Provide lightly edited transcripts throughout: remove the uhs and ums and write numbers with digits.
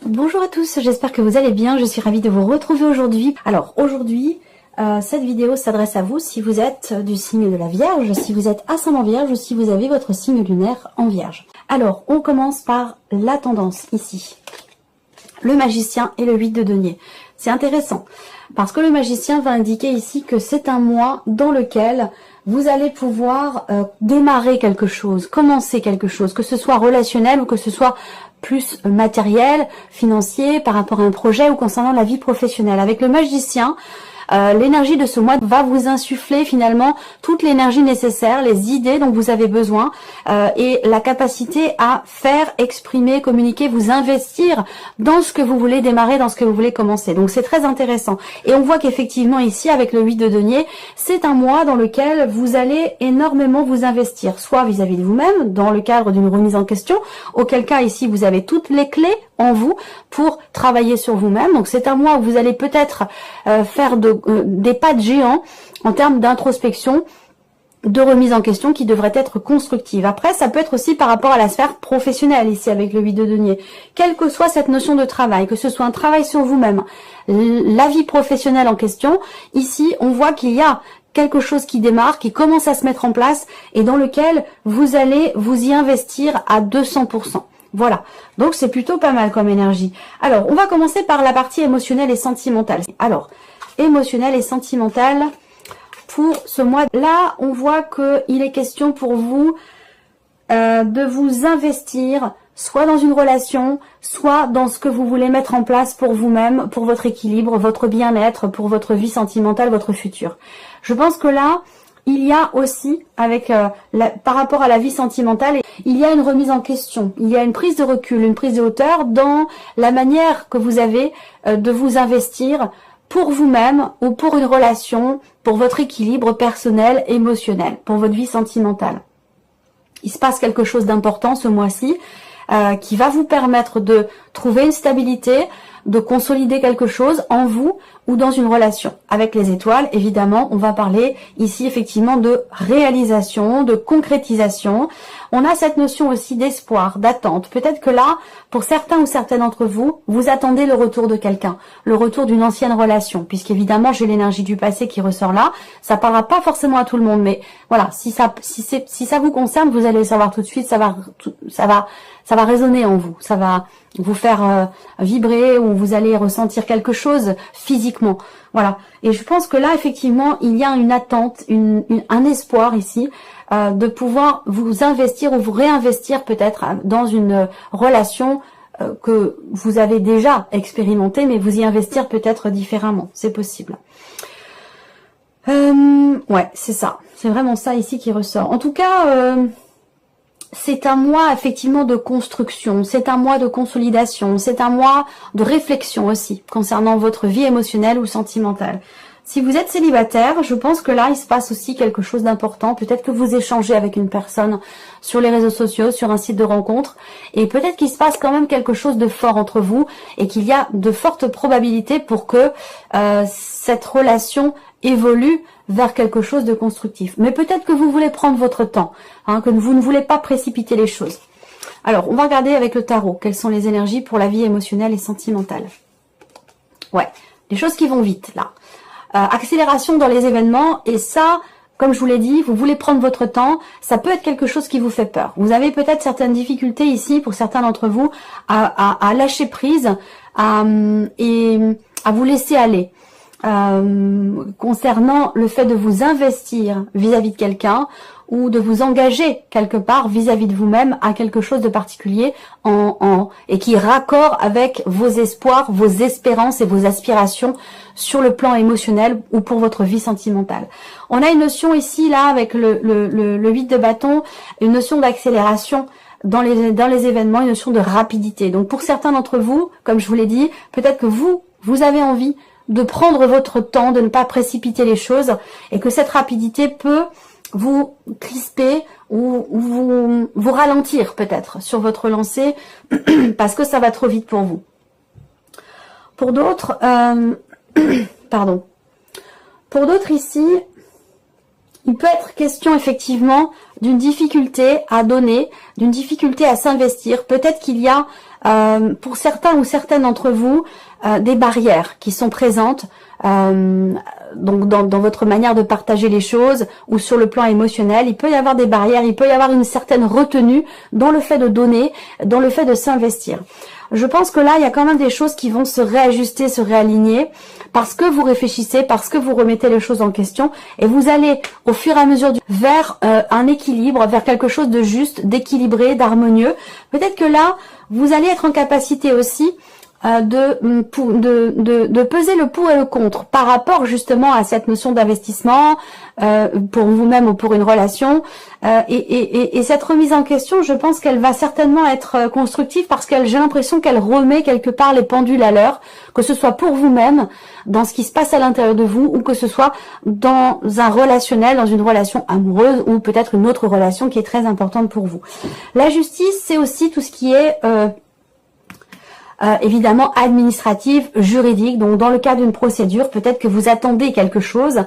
Bonjour à tous, j'espère que vous allez bien, je suis ravie de vous retrouver aujourd'hui. Alors aujourd'hui, cette vidéo s'adresse à vous si vous êtes du signe de la Vierge, si vous êtes ascendant Vierge ou si vous avez votre signe lunaire en Vierge. Alors, on commence par la tendance ici. Le magicien et le 8 de denier. C'est intéressant parce que le magicien va indiquer ici que c'est un mois dans lequel vous allez pouvoir démarrer quelque chose, commencer quelque chose, que ce soit relationnel ou que ce soit plus matériel, financier, par rapport à un projet ou concernant la vie professionnelle. Avec le magicien, l'énergie de ce mois va vous insuffler finalement toute l'énergie nécessaire, les idées dont vous avez besoin et la capacité à faire, exprimer, communiquer, vous investir dans ce que vous voulez démarrer, dans ce que vous voulez commencer. Donc c'est très intéressant. Et on voit qu'effectivement ici avec le 8 de denier, c'est un mois dans lequel vous allez énormément vous investir, soit vis-à-vis de vous-même, dans le cadre d'une remise en question, auquel cas ici vous avez toutes les clés en vous pour travailler sur vous-même. Donc c'est un mois où vous allez peut-être faire des pas de géant en termes d'introspection, de remise en question qui devrait être constructive. Après, ça peut être aussi par rapport à la sphère professionnelle ici avec le 8 de denier. Quelle que soit cette notion de travail, que ce soit un travail sur vous-même, la vie professionnelle en question, ici on voit qu'il y a quelque chose qui démarre, qui commence à se mettre en place et dans lequel vous allez vous y investir à 200%. Voilà, donc c'est plutôt pas mal comme énergie. Alors, on va commencer par la partie émotionnelle et sentimentale. Alors, émotionnelle et sentimentale, pour ce mois-là, on voit qu'il est question pour vous de vous investir soit dans une relation, soit dans ce que vous voulez mettre en place pour vous-même, pour votre équilibre, votre bien-être, pour votre vie sentimentale, votre futur. Je pense que là, il y a aussi, avec par rapport à la vie sentimentale, il y a une remise en question, il y a une prise de recul, une prise de hauteur dans la manière que vous avez de vous investir pour vous-même ou pour une relation, pour votre équilibre personnel, émotionnel, pour votre vie sentimentale. Il se passe quelque chose d'important ce mois-ci qui va vous permettre de trouver une stabilité, de consolider quelque chose en vous ou dans une relation. Avec les étoiles, évidemment, on va parler ici effectivement de réalisation, de concrétisation. On a cette notion aussi d'espoir, d'attente. Peut-être que là, pour certains ou certaines d'entre vous, vous attendez le retour de quelqu'un, le retour d'une ancienne relation, puisqu'évidemment, j'ai l'énergie du passé qui ressort là. Ça parlera pas forcément à tout le monde, mais voilà, si ça vous concerne, vous allez le savoir tout de suite, ça va résonner en vous, ça va vous faire vibrer ou vous allez ressentir quelque chose physiquement. Voilà. Et je pense que là, effectivement, il y a une attente, un espoir ici de pouvoir vous investir ou vous réinvestir peut-être dans une relation que vous avez déjà expérimentée, mais vous y investir peut-être différemment. C'est possible. Ouais, c'est ça. C'est vraiment ça ici qui ressort. En tout cas... c'est un mois effectivement de construction, c'est un mois de consolidation, c'est un mois de réflexion aussi concernant votre vie émotionnelle ou sentimentale. Si vous êtes célibataire, je pense que là, il se passe aussi quelque chose d'important. Peut-être que vous échangez avec une personne sur les réseaux sociaux, sur un site de rencontre, et peut-être qu'il se passe quand même quelque chose de fort entre vous et qu'il y a de fortes probabilités pour que cette relation évolue vers quelque chose de constructif. Mais peut-être que vous voulez prendre votre temps, que vous ne voulez pas précipiter les choses. Alors, on va regarder avec le tarot quelles sont les énergies pour la vie émotionnelle et sentimentale. Ouais, des choses qui vont vite, là. Accélération dans les événements, et ça, comme je vous l'ai dit, vous voulez prendre votre temps, ça peut être quelque chose qui vous fait peur. Vous avez peut-être certaines difficultés ici, pour certains d'entre vous, à lâcher prise et à vous laisser aller. Concernant le fait de vous investir vis-à-vis de quelqu'un ou de vous engager quelque part vis-à-vis de vous-même à quelque chose de particulier et qui est raccord avec vos espoirs, vos espérances et vos aspirations sur le plan émotionnel ou pour votre vie sentimentale. On a une notion ici, là, avec le 8 de bâton, une notion d'accélération dans les événements, une notion de rapidité. Donc pour certains d'entre vous, comme je vous l'ai dit, peut-être que vous avez envie de prendre votre temps, de ne pas précipiter les choses, et que cette rapidité peut vous crisper ou vous ralentir peut-être sur votre lancée parce que ça va trop vite pour vous. Pour d'autres, pardon. Pour d'autres ici, il peut être question effectivement d'une difficulté à donner, d'une difficulté à s'investir. Peut-être qu'il y a pour certains ou certaines d'entre vous, des barrières qui sont présentes donc dans votre manière de partager les choses ou sur le plan émotionnel. Il peut y avoir des barrières, il peut y avoir une certaine retenue dans le fait de donner, dans le fait de s'investir. Je pense que là, il y a quand même des choses qui vont se réajuster, se réaligner, parce que vous réfléchissez, parce que vous remettez les choses en question, et vous allez, au fur et à mesure, vers un équilibre, vers quelque chose de juste, d'équilibré, d'harmonieux. Peut-être que là, vous allez être en capacité aussi de peser le pour et le contre par rapport justement à cette notion d'investissement pour vous-même ou pour une relation et cette remise en question, je pense qu'elle va certainement être constructive parce que j'ai l'impression qu'elle remet quelque part les pendules à l'heure, que ce soit pour vous-même dans ce qui se passe à l'intérieur de vous ou que ce soit dans un relationnel, dans une relation amoureuse ou peut-être une autre relation qui est très importante pour vous. La justice, c'est aussi tout ce qui est évidemment administrative, juridique. Donc dans le cas d'une procédure, peut-être que vous attendez quelque chose,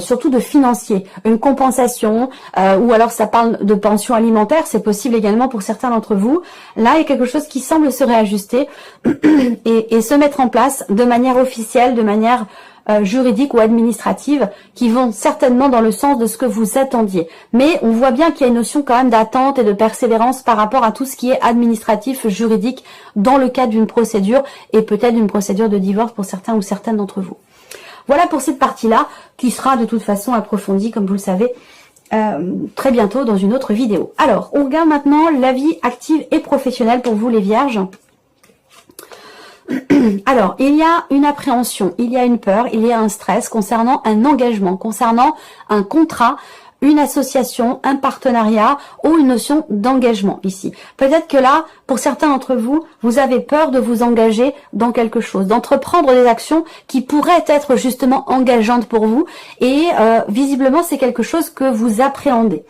surtout de financier, une compensation, ou alors ça parle de pension alimentaire, c'est possible également pour certains d'entre vous. Là, il y a quelque chose qui semble se réajuster et se mettre en place de manière officielle, de manière juridiques ou administratives qui vont certainement dans le sens de ce que vous attendiez. Mais on voit bien qu'il y a une notion quand même d'attente et de persévérance par rapport à tout ce qui est administratif, juridique dans le cadre d'une procédure et peut-être d'une procédure de divorce pour certains ou certaines d'entre vous. Voilà pour cette partie-là qui sera de toute façon approfondie comme vous le savez très bientôt dans une autre vidéo. Alors, on regarde maintenant la vie active et professionnelle pour vous les vierges. Alors, il y a une appréhension, il y a une peur, il y a un stress concernant un engagement, concernant un contrat, une association, un partenariat ou une notion d'engagement ici. Peut-être que là, pour certains d'entre vous, vous avez peur de vous engager dans quelque chose, d'entreprendre des actions qui pourraient être justement engageantes pour vous et visiblement c'est quelque chose que vous appréhendez.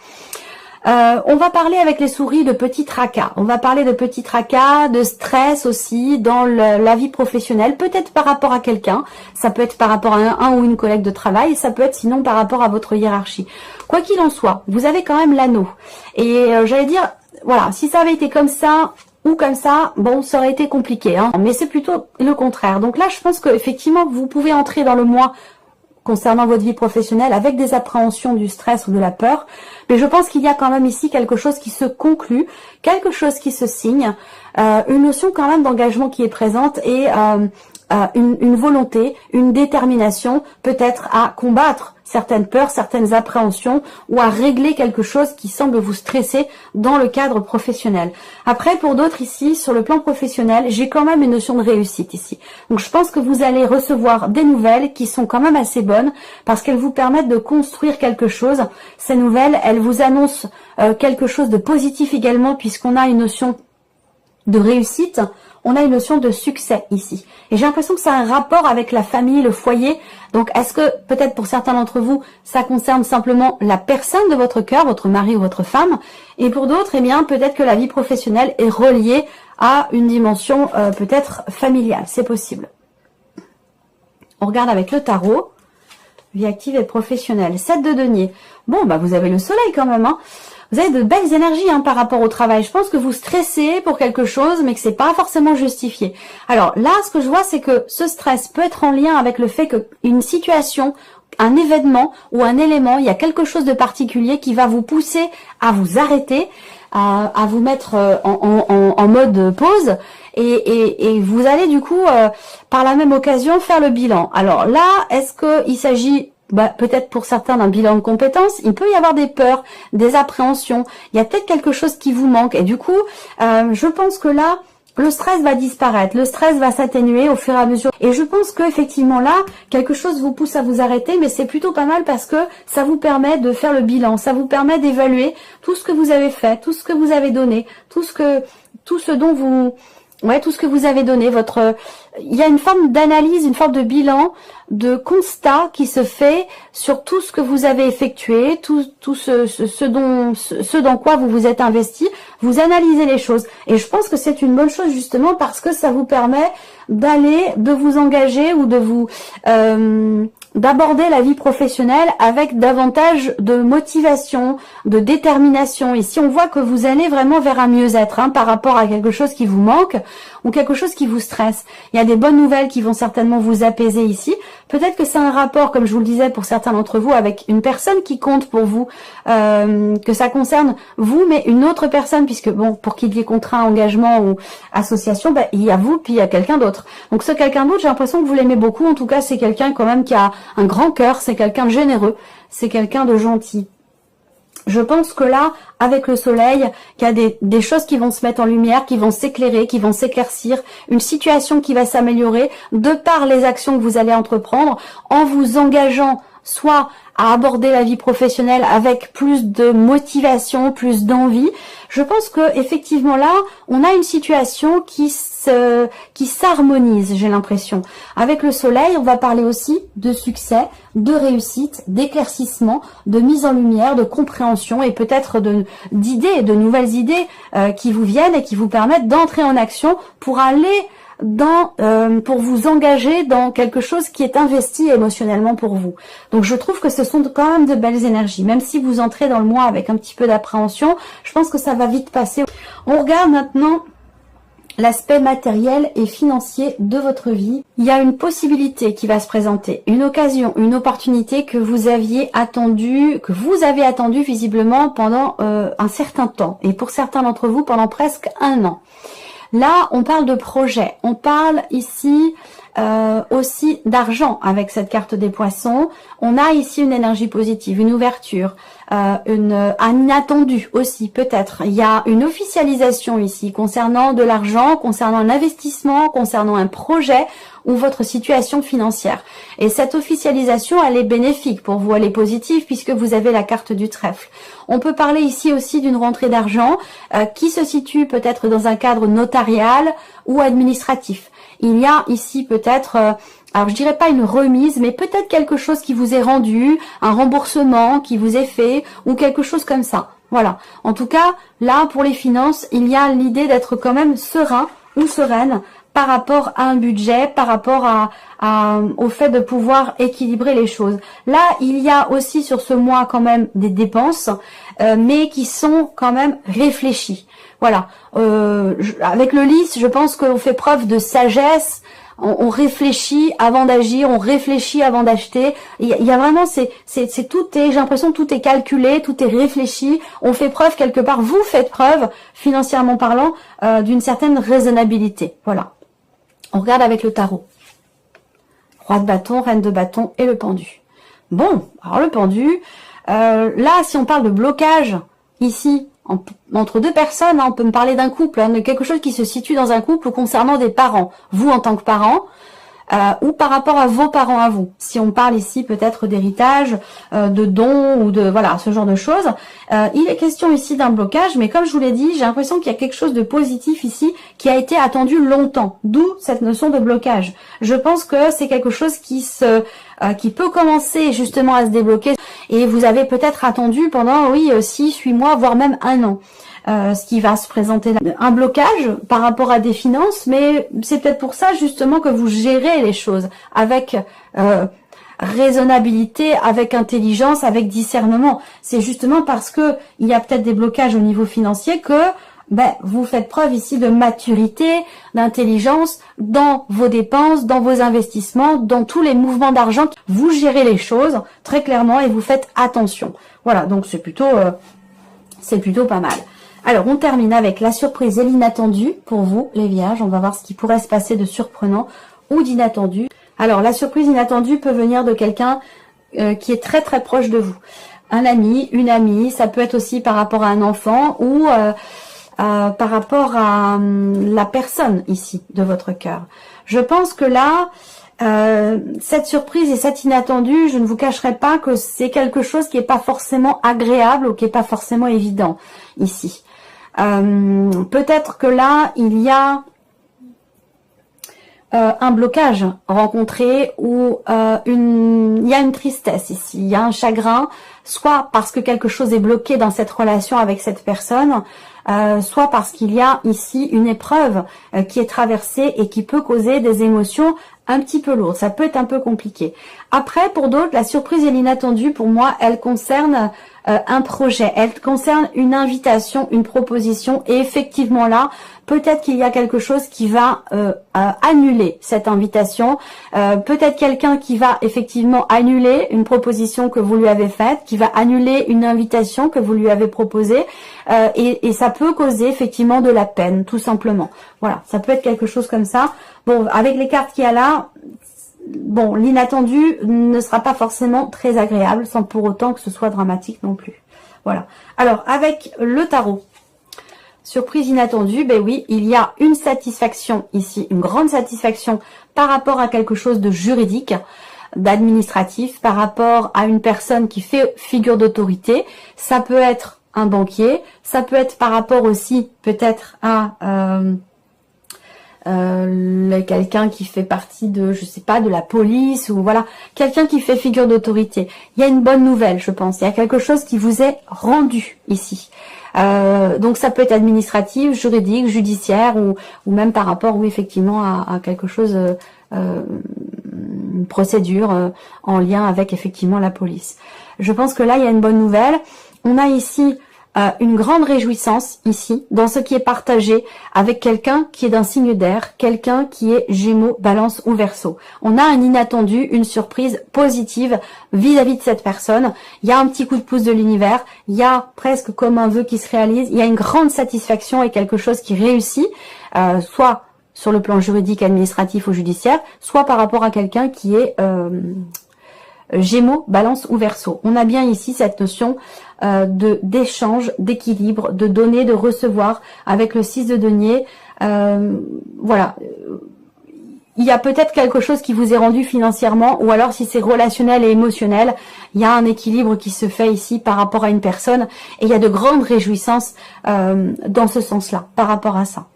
On va parler avec les souris de petits tracas. On va parler de petits tracas, de stress aussi dans la vie professionnelle, peut-être par rapport à quelqu'un. Ça peut être par rapport à un ou une collègue de travail, ça peut être sinon par rapport à votre hiérarchie. Quoi qu'il en soit, vous avez quand même l'anneau. Et j'allais dire, voilà, si ça avait été comme ça ou comme ça, bon, ça aurait été compliqué. Hein. Mais c'est plutôt le contraire. Donc là, je pense qu'effectivement, vous pouvez entrer dans le mois concernant votre vie professionnelle avec des appréhensions, du stress ou de la peur. Mais je pense qu'il y a quand même ici quelque chose qui se conclut, quelque chose qui se signe, une notion quand même d'engagement qui est présente et une volonté, une détermination peut-être à combattre certaines peurs, certaines appréhensions ou à régler quelque chose qui semble vous stresser dans le cadre professionnel. Après, pour d'autres ici, sur le plan professionnel, j'ai quand même une notion de réussite ici. Donc je pense que vous allez recevoir des nouvelles qui sont quand même assez bonnes parce qu'elles vous permettent de construire quelque chose. Ces nouvelles, elles vous annoncent quelque chose de positif également puisqu'on a une notion de réussite, on a une notion de succès ici. Et j'ai l'impression que ça a un rapport avec la famille, le foyer. Donc, est-ce que, peut-être pour certains d'entre vous, ça concerne simplement la personne de votre cœur, votre mari ou votre femme. Et pour d'autres, eh bien, peut-être que la vie professionnelle est reliée à une dimension peut-être familiale. C'est possible. On regarde avec le tarot. Vie active et professionnelle. 7 de denier. Bon, bah vous avez le soleil quand même, hein. Vous avez de belles énergies par rapport au travail. Je pense que vous stressez pour quelque chose, mais que c'est pas forcément justifié. Alors là, ce que je vois, c'est que ce stress peut être en lien avec le fait qu'une situation, un événement ou un élément, il y a quelque chose de particulier qui va vous pousser à vous arrêter, à vous mettre en mode pause. Et vous allez du coup, par la même occasion, faire le bilan. Alors là, est-ce qu'il s'agit peut-être pour certains d'un bilan de compétences, il peut y avoir des peurs, des appréhensions, il y a peut-être quelque chose qui vous manque et du coup, je pense que là, le stress va disparaître, le stress va s'atténuer au fur et à mesure et je pense que effectivement là, quelque chose vous pousse à vous arrêter mais c'est plutôt pas mal parce que ça vous permet de faire le bilan, ça vous permet d'évaluer tout ce que vous avez fait, tout ce que vous avez donné, tout ce que vous avez donné, il y a une forme d'analyse, une forme de bilan, de constat qui se fait sur tout ce que vous avez effectué, tout ce dans quoi vous vous êtes investi, vous analysez les choses. Et je pense que c'est une bonne chose justement parce que ça vous permet de vous engager ou de d'aborder la vie professionnelle avec davantage de motivation, de détermination. Ici, on voit que vous allez vraiment vers un mieux-être par rapport à quelque chose qui vous manque ou quelque chose qui vous stresse. Il y a des bonnes nouvelles qui vont certainement vous apaiser ici. Peut-être que c'est un rapport, comme je vous le disais, pour certains d'entre vous, avec une personne qui compte pour vous, que ça concerne vous, mais une autre personne, puisque bon, pour qu'il y ait contrat, engagement ou association, il y a vous, puis il y a quelqu'un d'autre. Donc ce quelqu'un d'autre, j'ai l'impression que vous l'aimez beaucoup. En tout cas, c'est quelqu'un quand même qui a un grand cœur, c'est quelqu'un de généreux, c'est quelqu'un de gentil. Je pense que là, avec le soleil, qu'il y a des choses qui vont se mettre en lumière, qui vont s'éclairer, qui vont s'éclaircir, une situation qui va s'améliorer de par les actions que vous allez entreprendre en vous engageant soit à aborder la vie professionnelle avec plus de motivation, plus d'envie. Je pense que effectivement là, on a une situation qui s'harmonise, j'ai l'impression. Avec le soleil, on va parler aussi de succès, de réussite, d'éclaircissement, de mise en lumière, de compréhension et peut-être d'idées, de nouvelles idées qui vous viennent et qui vous permettent d'entrer en action pour aller pour vous engager dans quelque chose qui est investi émotionnellement pour vous. Donc je trouve que ce sont quand même de belles énergies. Même si vous entrez dans le mois avec un petit peu d'appréhension, je pense que ça va vite passer. On regarde maintenant l'aspect matériel et financier de votre vie. Il y a une possibilité qui va se présenter, une occasion, une opportunité que vous avez attendu visiblement pendant un certain temps. Et pour certains d'entre vous, pendant presque 1 an. Là, on parle de projet. On parle ici aussi d'argent avec cette carte des poissons. On a ici une énergie positive, une ouverture, un inattendu aussi peut-être. Il y a une officialisation ici concernant de l'argent, concernant un investissement, concernant un projet ou votre situation financière. Et cette officialisation, elle est bénéfique pour vous, elle est positive puisque vous avez la carte du trèfle. On peut parler ici aussi d'une rentrée d'argent qui se situe peut-être dans un cadre notarial ou administratif. Il y a ici peut-être, alors je dirais pas une remise, mais peut-être quelque chose qui vous est rendu, un remboursement qui vous est fait ou quelque chose comme ça. Voilà. En tout cas, là pour les finances, il y a l'idée d'être quand même serein ou sereine par rapport à un budget, par rapport au fait de pouvoir équilibrer les choses. Là, il y a aussi sur ce mois quand même des dépenses, mais qui sont quand même réfléchies. Voilà. Avec le lys, je pense qu'on fait preuve de sagesse. On réfléchit avant d'agir, on réfléchit avant d'acheter. Il y a vraiment, j'ai l'impression que tout est calculé, tout est réfléchi. On fait preuve quelque part, vous faites preuve, financièrement parlant, d'une certaine raisonnabilité. Voilà. On regarde avec le tarot. Roi de bâton, reine de bâton et le pendu. Bon, alors le pendu, là, si on parle de blocage, ici, entre deux personnes, on peut me parler d'un couple, de quelque chose qui se situe dans un couple concernant des parents. Vous en tant que parent, ou par rapport à vos parents à vous. Si on parle ici peut-être d'héritage, de dons ou de voilà ce genre de choses. Il est question ici d'un blocage, mais comme je vous l'ai dit, j'ai l'impression qu'il y a quelque chose de positif ici qui a été attendu longtemps. D'où cette notion de blocage. Je pense que c'est quelque chose qui peut commencer justement à se débloquer. Et vous avez peut-être attendu pendant 6, 8 mois, voire même 1 an. Ce qui va se présenter là. Un blocage par rapport à des finances, mais c'est peut-être pour ça justement que vous gérez les choses avec raisonnabilité, avec intelligence, avec discernement. C'est justement parce que il y a peut-être des blocages au niveau financier que vous faites preuve ici de maturité, d'intelligence dans vos dépenses, dans vos investissements, dans tous les mouvements d'argent. Vous gérez les choses très clairement et vous faites attention. Voilà, donc c'est plutôt pas mal. Alors, on termine avec la surprise et l'inattendu pour vous, les vierges. On va voir ce qui pourrait se passer de surprenant ou d'inattendu. Alors, la surprise inattendue peut venir de quelqu'un qui est très très proche de vous. Un ami, une amie, ça peut être aussi par rapport à un enfant ou par rapport à la personne ici de votre cœur. Je pense que là, cette surprise et cet inattendu, je ne vous cacherai pas que c'est quelque chose qui n'est pas forcément agréable ou qui n'est pas forcément évident ici. Peut-être que là, il y a un blocage rencontré ou il y a une tristesse ici, il y a un chagrin, soit parce que quelque chose est bloqué dans cette relation avec cette personne, soit parce qu'il y a ici une épreuve qui est traversée et qui peut causer des émotions un petit peu lourde, ça peut être un peu compliqué. Après, pour d'autres, la surprise et l'inattendu, pour moi, elle concerne un projet, elle concerne une invitation, une proposition, et effectivement là, peut-être qu'il y a quelque chose qui va annuler cette invitation, peut-être quelqu'un qui va effectivement annuler une proposition que vous lui avez faite, qui va annuler une invitation que vous lui avez proposée, et ça peut causer effectivement de la peine, tout simplement. Voilà, ça peut être quelque chose comme ça. Bon, avec les cartes qu'il y a là, bon, l'inattendu ne sera pas forcément très agréable, sans pour autant que ce soit dramatique non plus. Voilà. Alors, avec le tarot, surprise inattendue, ben oui, il y a une satisfaction ici, une grande satisfaction par rapport à quelque chose de juridique, d'administratif, par rapport à une personne qui fait figure d'autorité. Ça peut être un banquier, ça peut être par rapport aussi peut-être à quelqu'un qui fait partie de, je sais pas, de la police, ou voilà, quelqu'un qui fait figure d'autorité. Il y a une bonne nouvelle, je pense. Il y a quelque chose qui vous est rendu ici. Donc ça peut être administratif, juridique, judiciaire, ou même par rapport, oui, effectivement, à quelque chose, une procédure en lien avec effectivement la police. Je pense que là, il y a une bonne nouvelle. On a ici une grande réjouissance ici, dans ce qui est partagé avec quelqu'un qui est d'un signe d'air, quelqu'un qui est Gémeaux, Balance ou Verseau. On a un inattendu, une surprise positive vis-à-vis de cette personne. Il y a un petit coup de pouce de l'univers, il y a presque comme un vœu qui se réalise, il y a une grande satisfaction et quelque chose qui réussit, soit sur le plan juridique, administratif ou judiciaire, soit par rapport à quelqu'un qui est Gémeaux, Balance ou Verseau. On a bien ici cette notion d'échange, d'équilibre, de donner, de recevoir avec le 6 de denier. Voilà. Il y a peut-être quelque chose qui vous est rendu financièrement, ou alors si c'est relationnel et émotionnel, il y a un équilibre qui se fait ici par rapport à une personne, et il y a de grandes réjouissances dans ce sens-là, par rapport à ça.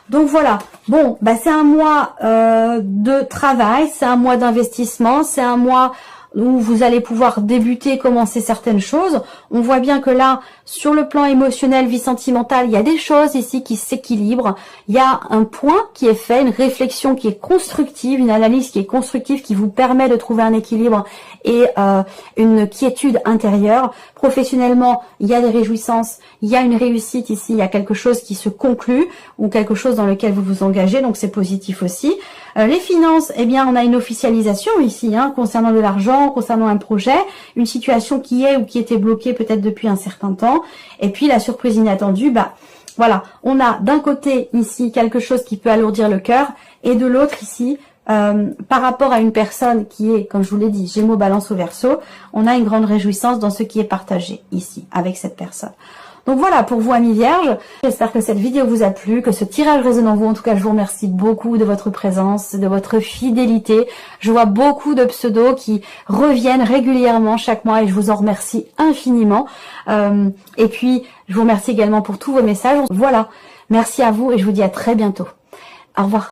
Donc voilà, bon, bah c'est un mois de travail, c'est un mois d'investissement, c'est un mois où vous allez pouvoir débuter, commencer certaines choses. On voit bien que là, sur le plan émotionnel, vie sentimentale, il y a des choses ici qui s'équilibrent. Il y a un point qui est fait, une réflexion qui est constructive, une analyse qui est constructive, qui vous permet de trouver un équilibre et une quiétude intérieure. Professionnellement, il y a des réjouissances, il y a une réussite ici, il y a quelque chose qui se conclut ou quelque chose dans lequel vous vous engagez, donc c'est positif aussi. Les finances, eh bien, on a une officialisation ici, hein, concernant de l'argent, concernant un projet, une situation qui est ou qui était bloquée peut-être depuis un certain temps. Et puis la surprise inattendue, bah voilà, on a d'un côté ici quelque chose qui peut alourdir le cœur, et de l'autre ici, par rapport à une personne qui est, comme je vous l'ai dit, Gémeaux, Balance ou Verseau, on a une grande réjouissance dans ce qui est partagé ici avec cette personne. Donc voilà pour vous, amis vierges, j'espère que cette vidéo vous a plu, que ce tirage résonne en vous. En tout cas, je vous remercie beaucoup de votre présence, de votre fidélité. Je vois beaucoup de pseudos qui reviennent régulièrement chaque mois et je vous en remercie infiniment. Et puis, je vous remercie également pour tous vos messages. Voilà, merci à vous et je vous dis à très bientôt. Au revoir.